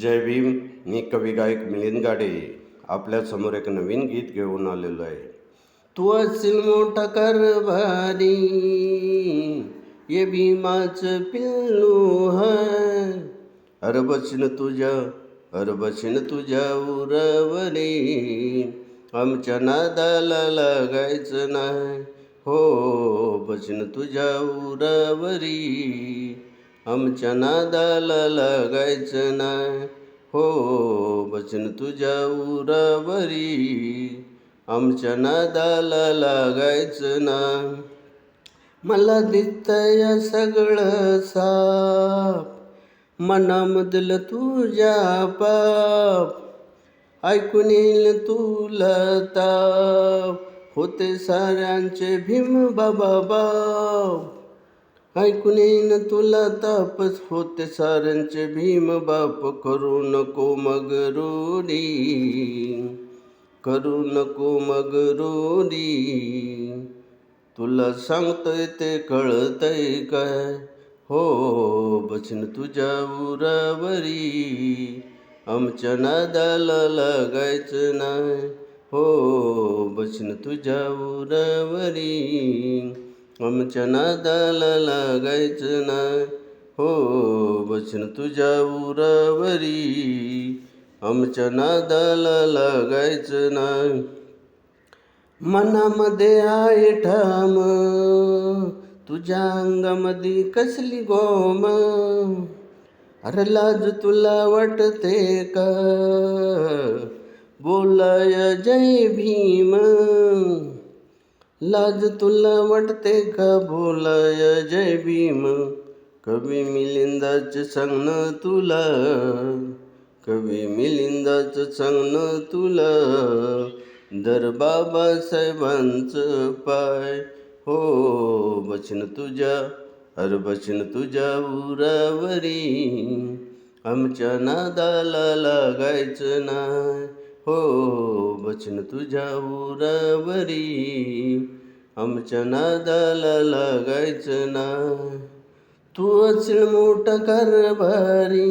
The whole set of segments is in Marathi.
जय भीम. मी कवी गायक मिलिंद गाडे आपल्यासमोर एक नवीन गीत घेऊन आलेलो आहे. तू असेल मोठा कारभारी, ये भीमाचं पिल्लू है. अरे बसीन तुझ्या उरावरी, आमच्या नादाला लागायचं नाही. हो, बसीन तुझ्या उरावरी, आमच्या नादाला लागायचं नाही. हो, बसीन तुझ्या उरावरी, आमच्या नादाला लागायचं नाही. मला दिसतंय सगळं साफ, मनामधलं तुझ्या पाप, ऐकून येईल तुला ताप. होते साऱ्यांचे भीम बाबा बाप, ऐकून येईन तुला तापच. होते साऱ्यांचे भीम बाप. करू नको मगरुरी, करू नको मगरुरी, तुला सांगतोय ते कळतंय काय. हो, बसीन तुझ्या उरावरी, आमच्या नादाला लागायचं नाही. हो, बसीन तुझ्या उरावरी, आमच्या नादाला लागायचं नाही. हो, बसीन तुझ्या उरावरी, आमच्या नादाला लागायचं नाही. मनामध्ये आहे ठाम, तुझ्या अंगामध्ये कसली गोम. अरे लाज तुला वाटते का, बोलाय जय भीम. लाज तुला वाटते का, बोलाय जय भीम. कवी मिलिंदाचं सांगणं तुला, कवी मिलिंदाचं सांगणं तुला. दर बाबासाहेबांचं पाय. हो, बसीन तुझ्या, अरे बसीन तुझ्या उरावरी, आमच्या नादाला लागायचं नाही. हो, बसीन तुझ्या उरावरी, आमच्या नादाला लागायचं नाही. तू असेल मोठा कारभारी,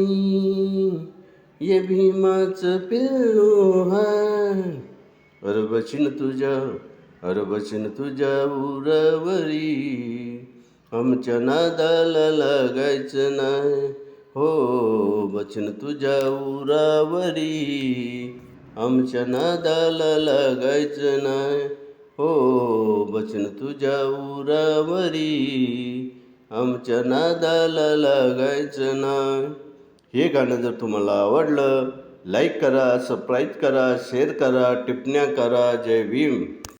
ये भीमाचं पिल्लू है. अरे बसीन तुझ्या उरावरी, आमच्या नादाला लागायचं नाही. हो, बसीन तुझ्या उरावरी, आमच्या नादाला लागायचं नाही. हो, बसीन तुझ्या उरावरी, आमच्या नादाला लागायचं नाही. हे गाणं जर तुम्हाला आवडलं, लाईक करा, सबस्क्राईब करा, शेअर करा, टिप्पण्या करा. जय भीम.